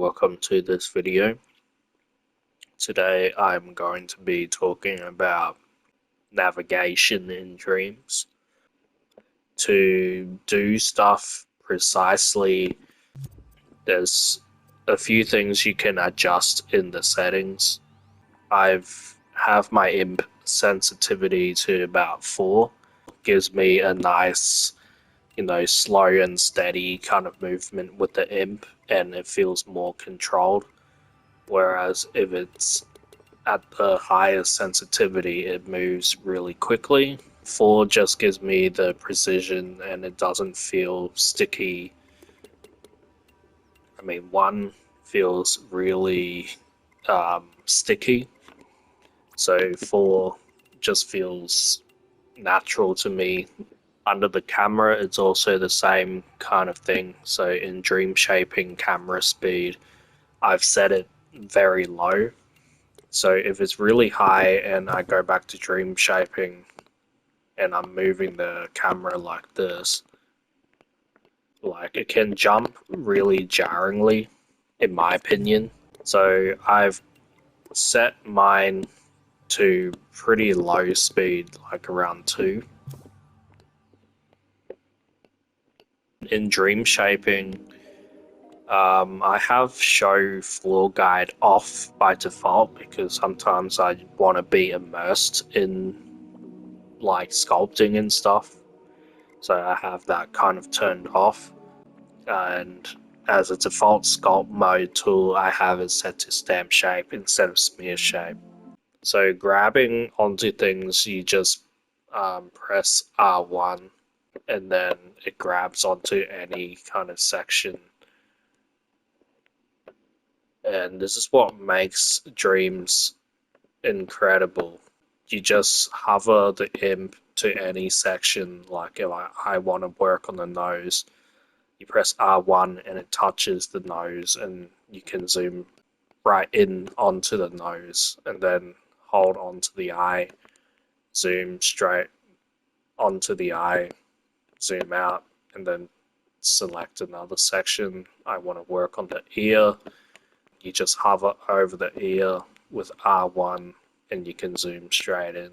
welcome to this video. Today I'm going to be talking about navigation in dreams. To do stuff precisely, there's a few things you can adjust in the settings. Have my imp sensitivity to about 4. Gives me a nice, slow and steady kind of movement with the imp, and it feels more controlled. Whereas if it's at the highest sensitivity, it moves really quickly. 4 just gives me the precision and it doesn't feel sticky. 1 feels really sticky. So 4 just feels natural to me. Under the camera, it's also the same kind of thing. So in dream shaping camera speed, I've set it very low. So if it's really high and I go back to dream shaping and I'm moving the camera like this, it can jump really jarringly, in my opinion. So I've set mine to pretty low speed, like around 2. In dream shaping, I have show floor guide off by default because sometimes I want to be immersed in sculpting and stuff. So I have that kind of turned off. And as a default sculpt mode tool, I have it set to stamp shape instead of smear shape. So grabbing onto things, you just press R1 and then it grabs onto any kind of section. And this is what makes dreams incredible. You just hover the imp to any section, like if I want to work on the nose, you press R1 and it touches the nose and you can zoom right in onto the nose and then hold onto the eye, zoom straight onto the eye, zoom out, and then select another section. I want to work on the ear. You just hover over the ear with R1 and you can zoom straight in.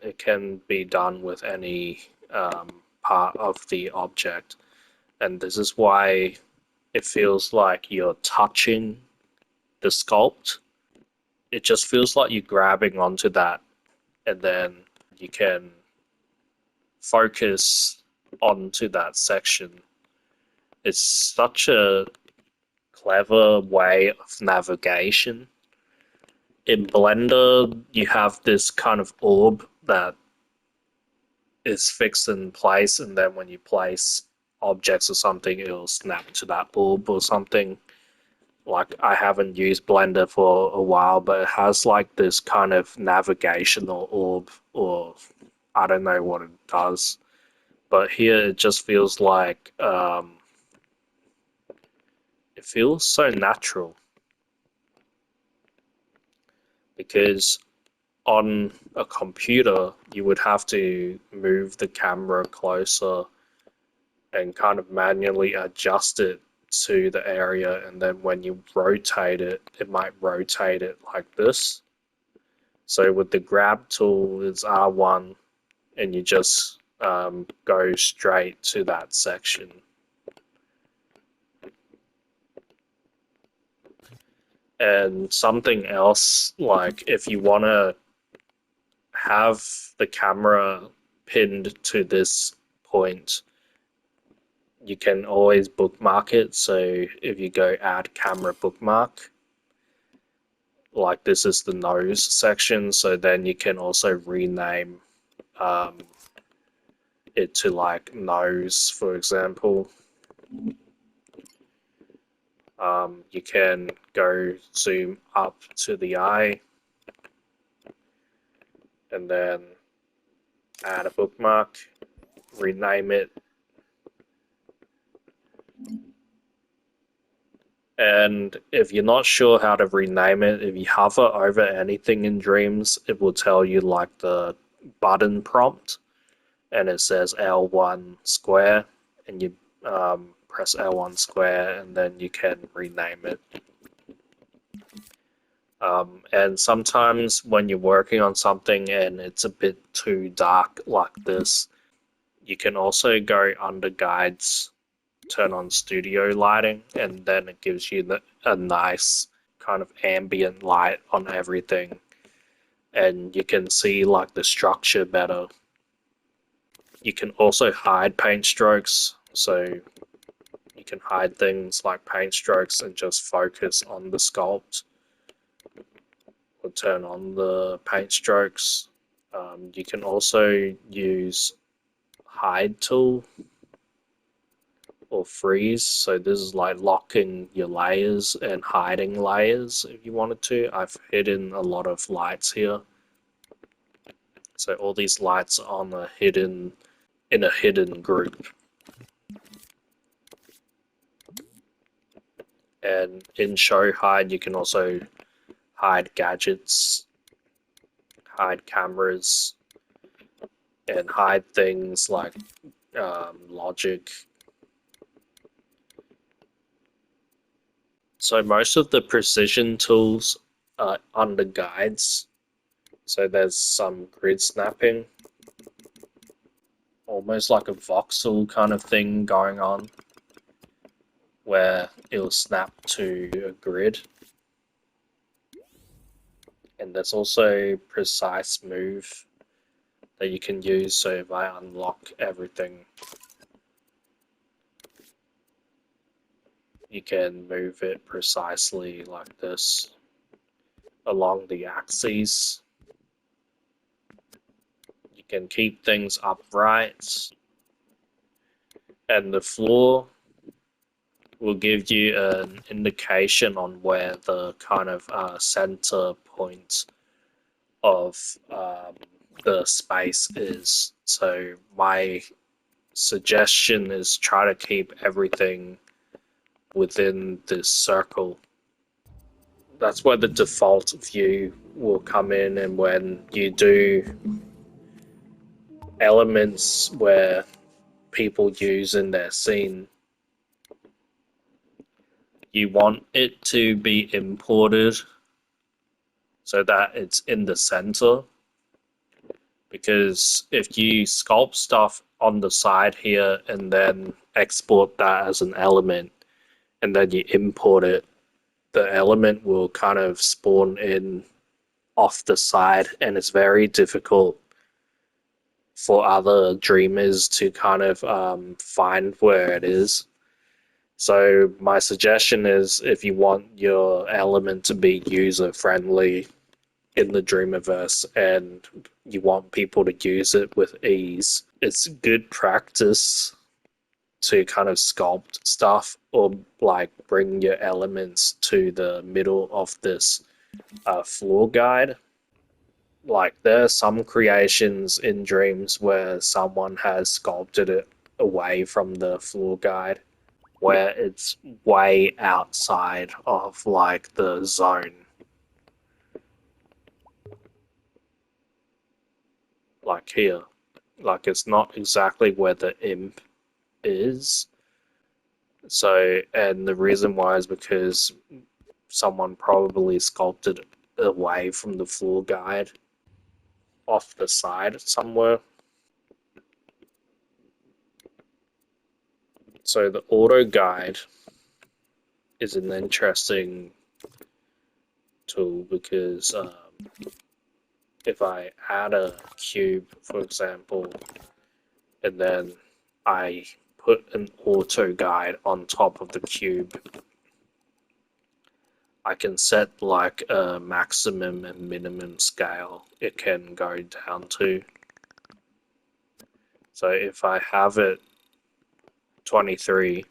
It can be done with any part of the object, and this is why it feels like you're touching the sculpt. It just feels like you're grabbing onto that, and then you can focus onto that section. It's such a clever way of navigation. In Blender, you have this kind of orb that is fixed in place, and then when you place objects or something, it'll snap to that orb or something. I haven't used Blender for a while, but it has this kind of navigational orb, or I don't know what it does. But here it just feels like it feels so natural. Because on a computer, you would have to move the camera closer and kind of manually adjust it to the area, and then when you rotate it, it might rotate it like this. So with the grab tool, it's R1 and you just go straight to that section. And something else, if you want to have the camera pinned to this point, you can always bookmark it. So if you go add camera bookmark, this is the nose section, so then you can also rename it to nose, for example. You can go zoom up to the eye and then add a bookmark, rename it. And if you're not sure how to rename it, if you hover over anything in Dreams, it will tell you the button prompt, and it says L1 square, and you press L1 square, and then you can rename it. And sometimes when you're working on something and it's a bit too dark like this, you can also go under guides, turn on studio lighting, and then it gives you a nice kind of ambient light on everything. And you can see like the structure better. You can also hide paint strokes, so you can hide things like paint strokes and just focus on the sculpt, or turn on the paint strokes. You can also use hide tool or freeze, so this is like locking your layers and hiding layers if you wanted to. I've hidden a lot of lights here, so all these lights are on in a hidden group. And in show hide, you can also hide gadgets, hide cameras, and hide things like logic. So most of the precision tools are under guides. So there's some grid snapping, almost like a voxel kind of thing going on, where it'll snap to a grid. And there's also precise move that you can use, so if I unlock everything, you can move it precisely like this along the axes. You can keep things upright, and the floor will give you an indication on where the kind of center point of the space is. So my suggestion is try to keep everything within this circle. That's where the default view will come in, and when you do elements where people use in their scene, you want it to be imported so that it's in the center. Because if you sculpt stuff on the side here and then export that as an element and then you import it, the element will kind of spawn in off the side, and it's very difficult for other dreamers to kind of find where it is. So my suggestion is, if you want your element to be user-friendly in the Dreamiverse and you want people to use it with ease, it's good practice to kind of sculpt stuff or like bring your elements to the middle of this floor guide. Like there are some creations in Dreams where someone has sculpted it away from the floor guide, where it's way outside of like the zone. Like here. Like it's not exactly where the imp is. So, and the reason why is because someone probably sculpted it away from the floor guide, off the side somewhere. So the AutoGuide is an interesting tool because if I add a cube, for example, and then I put an AutoGuide on top of the cube, I can set like a maximum and minimum scale it can go down to. So if I have it 23,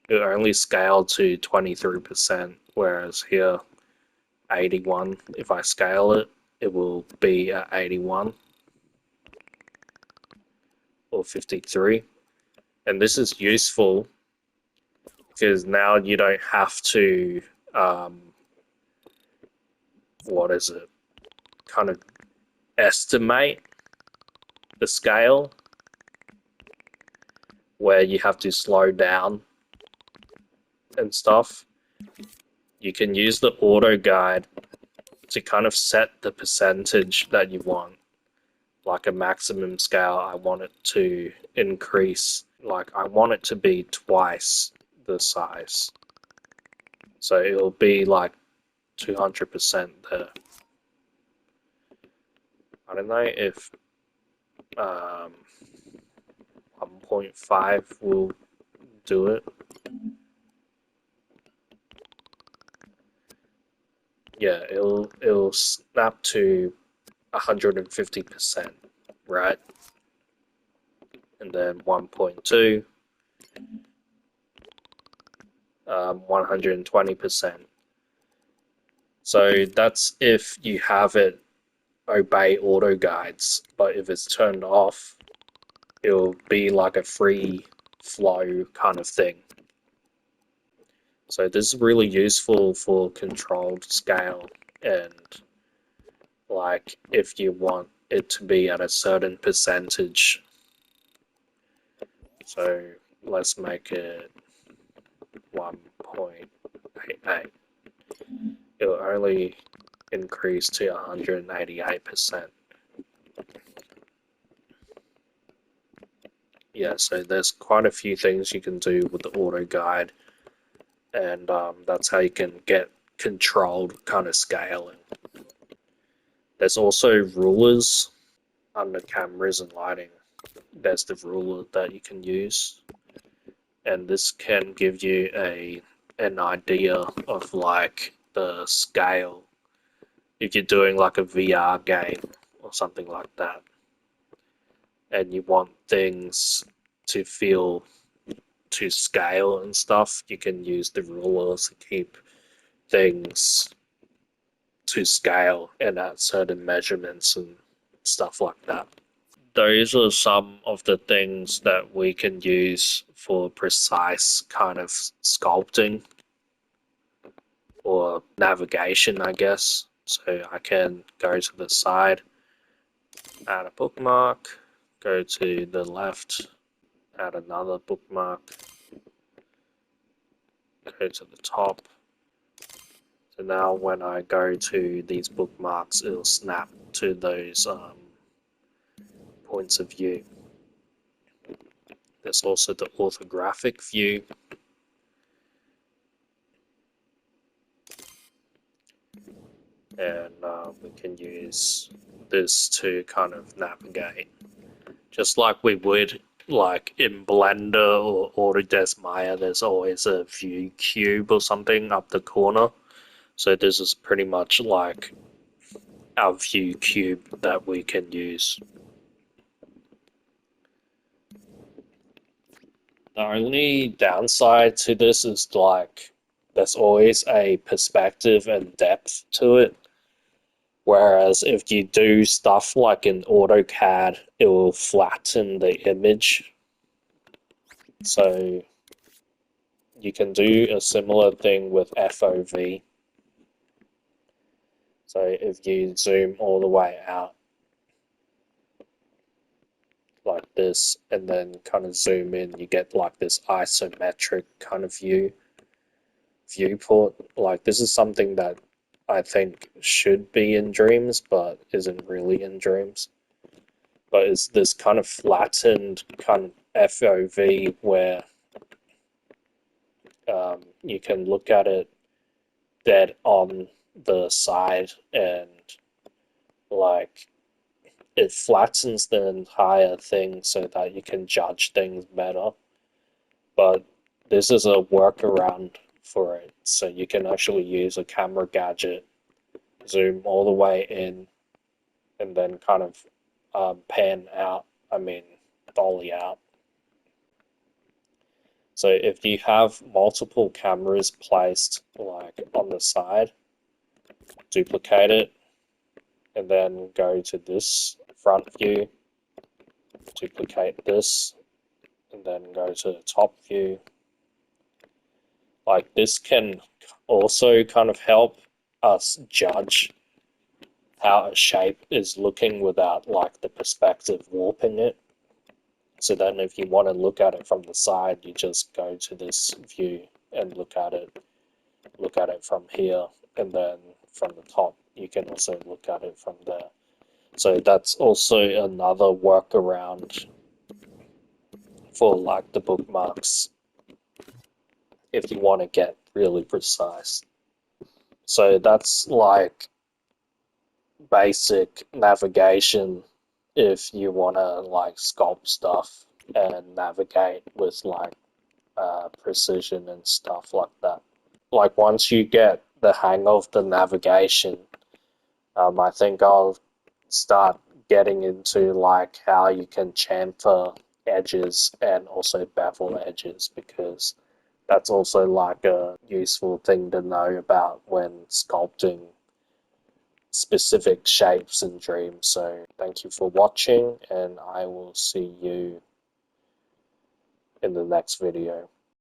it only scale to 23%, whereas here 81, if I scale it, it will be at 81 or 53. And this is useful because now you don't have to kind of estimate the scale, where you have to slow down and stuff, you can use the AutoGuide to kind of set the percentage that you want. Like a maximum scale, I want it to increase. Like I want it to be twice the size. So it'll be like 200% there. I don't know if 1.5 will do it. Yeah, it'll snap to 150%, right? And then 1.2, 120%. So that's if you have it obey auto guides, but if it's turned off, it'll be like a free flow kind of thing. So this is really useful for controlled scale, and like if you want it to be at a certain percentage. So let's make it 1.88. It'll only increase to 188%. Yeah, so there's quite a few things you can do with the auto guide, and that's how you can get controlled kind of scaling. There's also rulers under cameras and lighting. There's the ruler that you can use, and this can give you an idea of like the scale if you're doing like a VR game or something like that, and you want things to feel to scale and stuff, you can use the rulers to keep things to scale and at certain measurements and stuff like that. Those are some of the things that we can use for precise kind of sculpting or navigation, I guess. So I can go to the side, add a bookmark, go to the left, add another bookmark, go to the top. So now when I go to these bookmarks, it'll snap to those points of view. There's also the orthographic view. And we can use this to kind of navigate, just like we would like in Blender or Autodesk Maya. There's always a view cube or something up the corner. So this is pretty much like our view cube that we can use. The only downside to this is like there's always a perspective and depth to it. Whereas if you do stuff like in AutoCAD, it will flatten the image. So you can do a similar thing with FOV. So if you zoom all the way out like this and then kind of zoom in, you get like this isometric kind of viewport. Like this is something that I think should be in Dreams, but isn't really in Dreams. But it's this kind of flattened kind of FOV where you can look at it dead on the side and like it flattens the entire thing so that you can judge things better. But this is a workaround for it, so you can actually use a camera gadget, zoom all the way in, and then kind of pan out, dolly out. So if you have multiple cameras placed like on the side, duplicate it, and then go to this front view, duplicate this, and then go to the top view. Like this can also kind of help us judge how a shape is looking without like the perspective warping it. So then if you want to look at it from the side, you just go to this view and look at it from here, and then from the top you can also look at it from there. So that's also another workaround for like the bookmarks if you want to get really precise. So that's like basic navigation if you want to like sculpt stuff and navigate with like precision and stuff like that. Like once you get the hang of the navigation, I think I'll start getting into like how you can chamfer edges and also bevel edges, because that's also like a useful thing to know about when sculpting specific shapes and dreams. So thank you for watching, and I will see you in the next video.